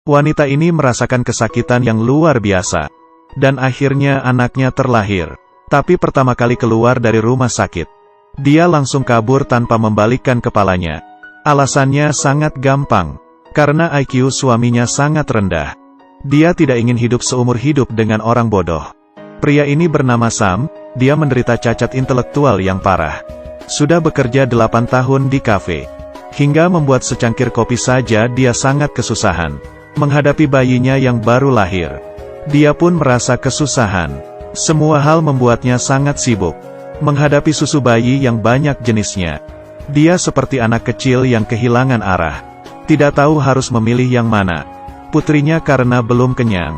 Wanita ini merasakan kesakitan yang luar biasa. Dan akhirnya anaknya terlahir. Tapi pertama kali keluar dari rumah sakit, dia langsung kabur tanpa membalikkan kepalanya. Alasannya sangat gampang. Karena IQ suaminya sangat rendah. Dia tidak ingin hidup seumur hidup dengan orang bodoh. Pria ini bernama Sam, dia menderita cacat intelektual yang parah. Sudah bekerja 8 tahun di kafe. Hingga membuat secangkir kopi saja dia sangat kesusahan. Menghadapi bayinya yang baru lahir. Dia pun merasa kesusahan. Semua hal membuatnya sangat sibuk. Menghadapi susu bayi yang banyak jenisnya. Dia seperti anak kecil yang kehilangan arah. Tidak tahu harus memilih yang mana. Putrinya karena belum kenyang.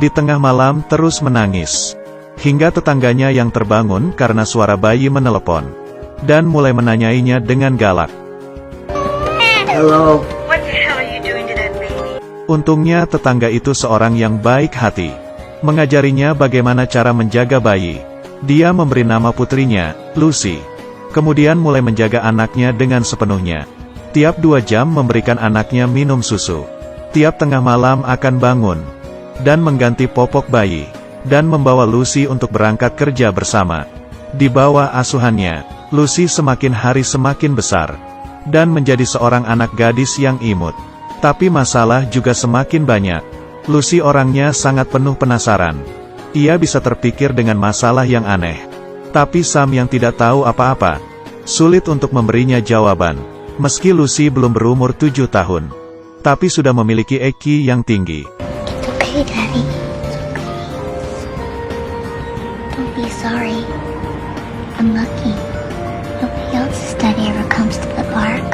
Di tengah malam terus menangis. Hingga tetangganya yang terbangun karena suara bayi menelepon. Dan mulai menanyainya dengan galak. Hello. What the hell are you doing to that baby? Untungnya tetangga itu seorang yang baik hati. Mengajarinya bagaimana cara menjaga bayi. Dia memberi nama putrinya, Lucy. Kemudian mulai menjaga anaknya dengan sepenuhnya. Tiap 2 jam memberikan anaknya minum susu. Tiap tengah malam akan bangun. Dan mengganti popok bayi. Dan membawa Lucy untuk berangkat kerja bersama. Di bawah asuhannya, Lucy semakin hari semakin besar. Dan menjadi seorang anak gadis yang imut. Tapi masalah juga semakin banyak. Lucy orangnya sangat penuh penasaran. Ia bisa terpikir dengan masalah yang aneh. Tapi Sam yang tidak tahu apa-apa, sulit untuk memberinya jawaban. Meski Lucy belum berumur 7 tahun. Tapi sudah memiliki IQ yang tinggi. Okay, Daddy. Don't be sorry. I'm lucky. Nobody else's daddy ever comes to the park.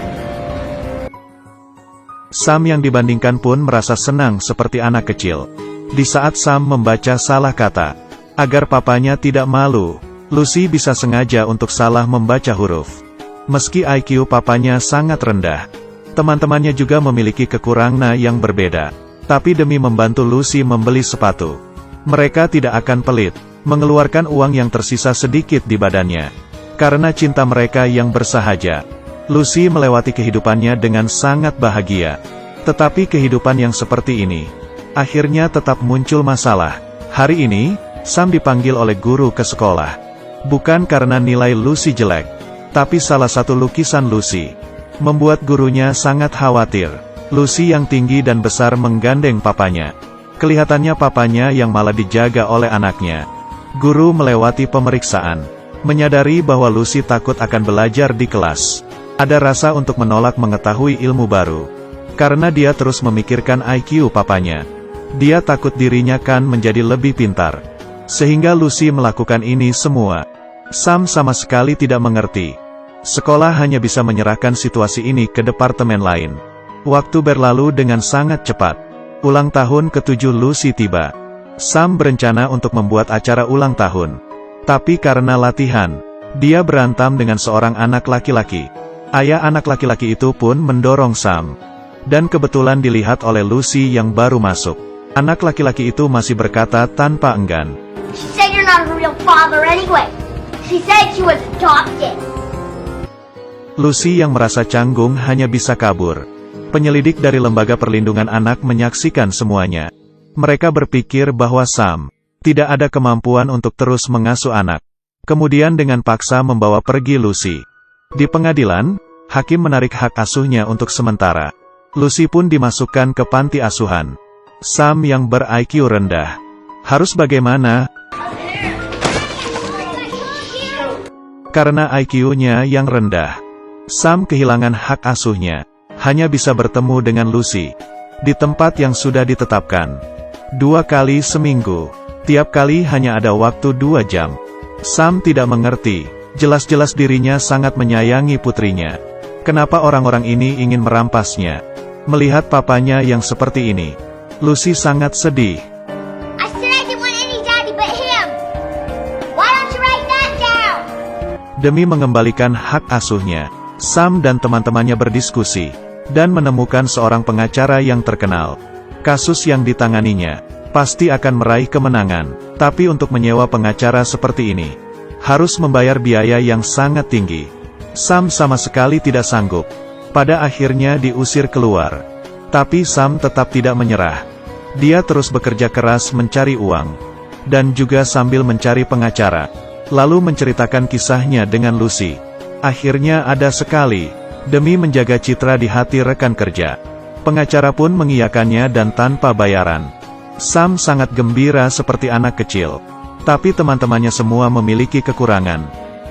Sam yang dibandingkan pun merasa senang seperti anak kecil. Di saat Sam membaca salah kata, agar papanya tidak malu, Lucy bisa sengaja untuk salah membaca huruf. Meski IQ papanya sangat rendah, teman-temannya juga memiliki kekurangan yang berbeda. Tapi demi membantu Lucy membeli sepatu, mereka tidak akan pelit, mengeluarkan uang yang tersisa sedikit di badannya. Karena cinta mereka yang bersahaja, Lucy melewati kehidupannya dengan sangat bahagia. Tetapi kehidupan yang seperti ini, akhirnya tetap muncul masalah. Hari ini, Sam dipanggil oleh guru ke sekolah. Bukan karena nilai Lucy jelek, tapi salah satu lukisan Lucy membuat gurunya sangat khawatir. Lucy yang tinggi dan besar menggandeng papanya. Kelihatannya papanya yang malah dijaga oleh anaknya. Guru melewati pemeriksaan, menyadari bahwa Lucy takut akan belajar di kelas. Ada rasa untuk menolak mengetahui ilmu baru. Karena dia terus memikirkan IQ papanya. Dia takut dirinya kan menjadi lebih pintar. Sehingga Lucy melakukan ini semua. Sam sama sekali tidak mengerti. Sekolah hanya bisa menyerahkan situasi ini ke departemen lain. Waktu berlalu dengan sangat cepat. Ulang tahun ke-7 Lucy tiba. Sam berencana untuk membuat acara ulang tahun. Tapi karena latihan, dia berantem dengan seorang anak laki-laki. Ayah anak laki-laki itu pun mendorong Sam. Dan kebetulan dilihat oleh Lucy yang baru masuk. Anak laki-laki itu masih berkata tanpa enggan. She said you're not her real father anyway. She said she was adopted. Lucy yang merasa canggung hanya bisa kabur. Penyelidik dari Lembaga Perlindungan Anak menyaksikan semuanya. Mereka berpikir bahwa Sam tidak ada kemampuan untuk terus mengasuh anak. Kemudian dengan paksa membawa pergi Lucy. Di pengadilan, hakim menarik hak asuhnya untuk sementara. Lucy pun dimasukkan ke panti asuhan. Sam yang ber-IQ rendah. Harus bagaimana? Karena IQ-nya yang rendah, Sam kehilangan hak asuhnya. Hanya bisa bertemu dengan Lucy di tempat yang sudah ditetapkan. 2 kali seminggu. Tiap kali hanya ada waktu 2 jam. Sam tidak mengerti. Jelas-jelas dirinya sangat menyayangi putrinya. Kenapa orang-orang ini ingin merampasnya? Melihat papanya yang seperti ini, Lucy sangat sedih. I said I didn't want any daddy but him. Why don't you write that down? Demi mengembalikan hak asuhnya, Sam dan teman-temannya berdiskusi, dan menemukan seorang pengacara yang terkenal. Kasus yang ditanganinya pasti akan meraih kemenangan, tapi untuk menyewa pengacara seperti ini, harus membayar biaya yang sangat tinggi. Sam sama sekali tidak sanggup. Pada akhirnya diusir keluar. Tapi Sam tetap tidak menyerah. Dia terus bekerja keras mencari uang, dan juga sambil mencari pengacara, lalu menceritakan kisahnya dengan Lucy. Akhirnya ada sekali, demi menjaga citra di hati rekan kerja, pengacara pun mengiyakannya dan tanpa bayaran. Sam sangat gembira seperti anak kecil. Tapi teman-temannya semua memiliki kekurangan.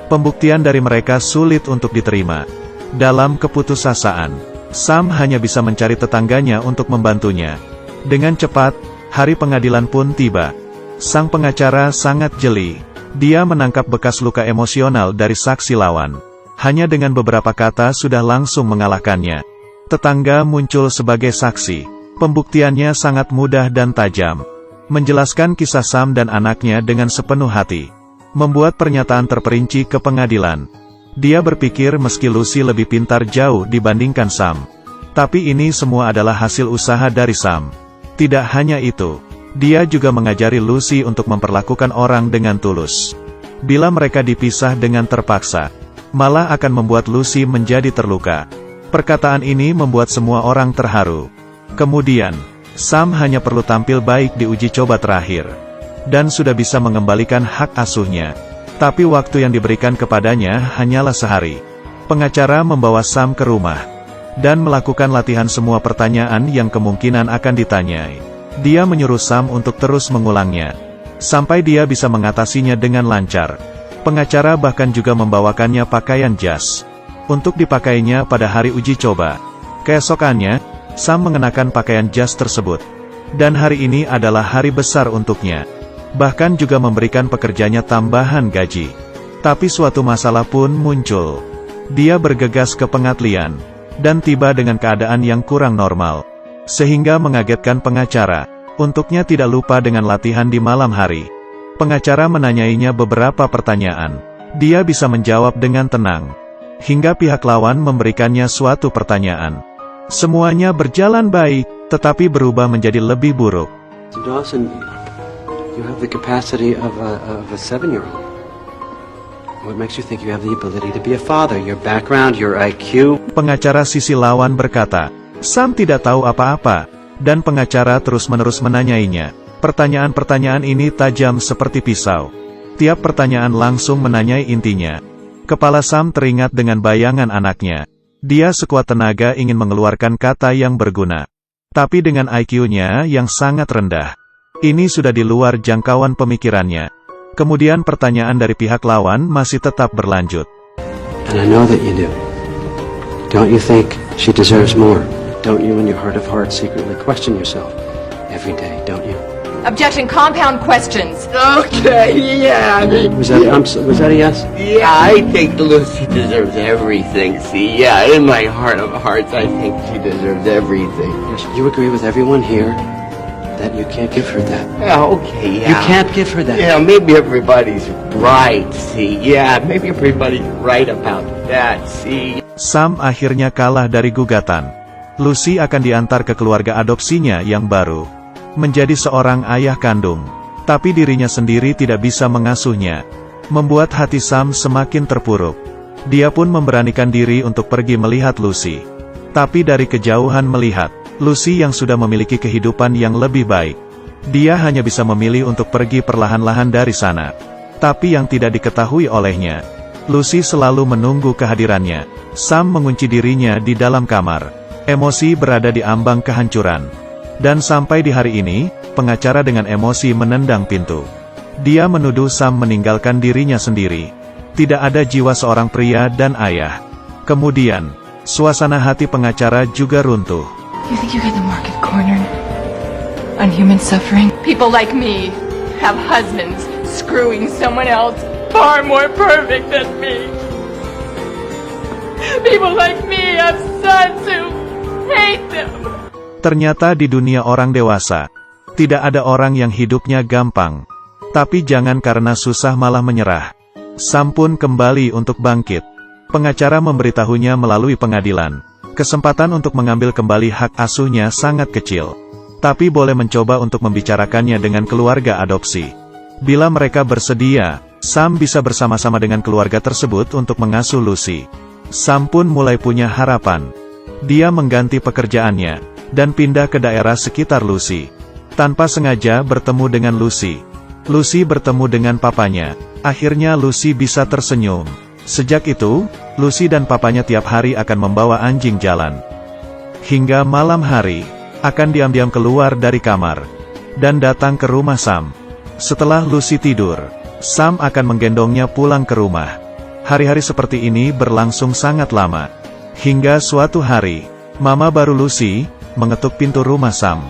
Pembuktian dari mereka sulit untuk diterima. Dalam keputusasaan, Sam hanya bisa mencari tetangganya untuk membantunya. Dengan cepat, hari pengadilan pun tiba. Sang pengacara sangat jeli. Dia menangkap bekas luka emosional dari saksi lawan. Hanya dengan beberapa kata sudah langsung mengalahkannya. Tetangga muncul sebagai saksi. Pembuktiannya sangat mudah dan tajam. Menjelaskan kisah Sam dan anaknya dengan sepenuh hati. Membuat pernyataan terperinci ke pengadilan. Dia berpikir meski Lucy lebih pintar jauh dibandingkan Sam. Tapi ini semua adalah hasil usaha dari Sam. Tidak hanya itu, dia juga mengajari Lucy untuk memperlakukan orang dengan tulus. Bila mereka dipisah dengan terpaksa, malah akan membuat Lucy menjadi terluka. Perkataan ini membuat semua orang terharu. Kemudian, Sam hanya perlu tampil baik di uji coba terakhir. Dan sudah bisa mengembalikan hak asuhnya. Tapi waktu yang diberikan kepadanya hanyalah sehari. Pengacara membawa Sam ke rumah. Dan melakukan latihan semua pertanyaan yang kemungkinan akan ditanyai. Dia menyuruh Sam untuk terus mengulangnya. Sampai dia bisa mengatasinya dengan lancar. Pengacara bahkan juga membawakannya pakaian jas. Untuk dipakainya pada hari uji coba. Keesokannya, Sam mengenakan pakaian jas tersebut. Dan hari ini adalah hari besar untuknya. Bahkan juga memberikan pekerjanya tambahan gaji. Tapi suatu masalah pun muncul. Dia bergegas ke pengadilan. Dan tiba dengan keadaan yang kurang normal. Sehingga mengagetkan pengacara. Untuknya tidak lupa dengan latihan di malam hari. Pengacara menanyainya beberapa pertanyaan. Dia bisa menjawab dengan tenang. Hingga pihak lawan memberikannya suatu pertanyaan. Semuanya berjalan baik, tetapi berubah menjadi lebih buruk. Dawson, you have the capacity of a 7-year-old. What makes you think you have the ability to be a father? Your background, your IQ? Pengacara sisi lawan berkata, Sam tidak tahu apa-apa, dan pengacara terus-menerus menanyainya. Pertanyaan-pertanyaan ini tajam seperti pisau. Tiap pertanyaan langsung menanyai intinya. Kepala Sam teringat dengan bayangan anaknya. Dia sekuat tenaga ingin mengeluarkan kata yang berguna. Tapi dengan IQ-nya yang sangat rendah. Ini sudah di luar jangkauan pemikirannya. Kemudian pertanyaan dari pihak lawan masih tetap berlanjut. And I know that you do. Don't you think she deserves more? Don't you in your heart of hearts secretly question yourself every day, don't you? Objection, compound questions. Okay, yeah. Was that a yes? Yeah, I think Lucy deserves everything. See, yeah, in my heart of hearts, I think she deserves everything. Yes, you agree with everyone here that you can't give her that. Yeah, okay, yeah. You can't give her that. Yeah, maybe everybody's right, see. Yeah, maybe everybody's right about that, see. Sam akhirnya kalah dari gugatan. Lucy akan diantar ke keluarga adopsinya yang baru. Menjadi seorang ayah kandung. Tapi dirinya sendiri tidak bisa mengasuhnya. Membuat hati Sam semakin terpuruk. Dia pun memberanikan diri untuk pergi melihat Lucy. Tapi dari kejauhan melihat Lucy yang sudah memiliki kehidupan yang lebih baik. Dia hanya bisa memilih untuk pergi perlahan-lahan dari sana. Tapi yang tidak diketahui olehnya, Lucy selalu menunggu kehadirannya. Sam mengunci dirinya di dalam kamar. Emosi berada di ambang kehancuran. Dan sampai di hari ini, pengacara dengan emosi menendang pintu. Dia menuduh Sam meninggalkan dirinya sendiri. Tidak ada jiwa seorang pria dan ayah. Kemudian, suasana hati pengacara juga runtuh. You think you get the market cornered on human suffering? People like me have husbands screwing someone else far more perfect than me. People like me have sons who hate them. Ternyata di dunia orang dewasa, tidak ada orang yang hidupnya gampang. Tapi jangan karena susah malah menyerah. Sam pun kembali untuk bangkit. Pengacara memberitahunya melalui pengadilan. Kesempatan untuk mengambil kembali hak asuhnya sangat kecil. Tapi boleh mencoba untuk membicarakannya dengan keluarga adopsi. Bila mereka bersedia, Sam bisa bersama-sama dengan keluarga tersebut untuk mengasuh Lucy. Sam pun mulai punya harapan. Dia mengganti pekerjaannya. dan pindah ke daerah sekitar Lucy. Tanpa sengaja bertemu dengan Lucy. Lucy bertemu dengan papanya. Akhirnya Lucy bisa tersenyum. Sejak itu, Lucy dan papanya tiap hari akan membawa anjing jalan. Hingga malam hari, akan diam-diam keluar dari kamar dan datang ke rumah Sam. Setelah Lucy tidur, Sam akan menggendongnya pulang ke rumah. Hari-hari seperti ini berlangsung sangat lama. Hingga suatu hari, mama baru Lucy mengetuk pintu rumah Sam.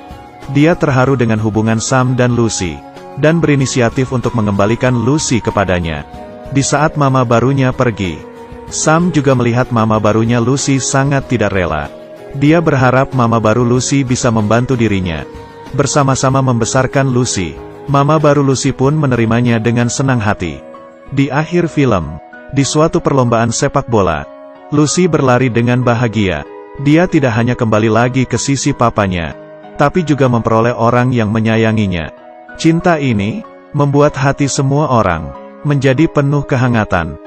Dia terharu dengan hubungan Sam dan Lucy, dan berinisiatif untuk mengembalikan Lucy kepadanya. Di saat mama barunya pergi, Sam juga melihat mama barunya Lucy sangat tidak rela. Dia berharap mama baru Lucy bisa membantu dirinya. Bersama-sama membesarkan Lucy, mama baru Lucy pun menerimanya dengan senang hati. Di akhir film, di suatu perlombaan sepak bola, Lucy berlari dengan bahagia. Dia tidak hanya kembali lagi ke sisi papanya, tapi juga memperoleh orang yang menyayanginya. Cinta ini membuat hati semua orang menjadi penuh kehangatan.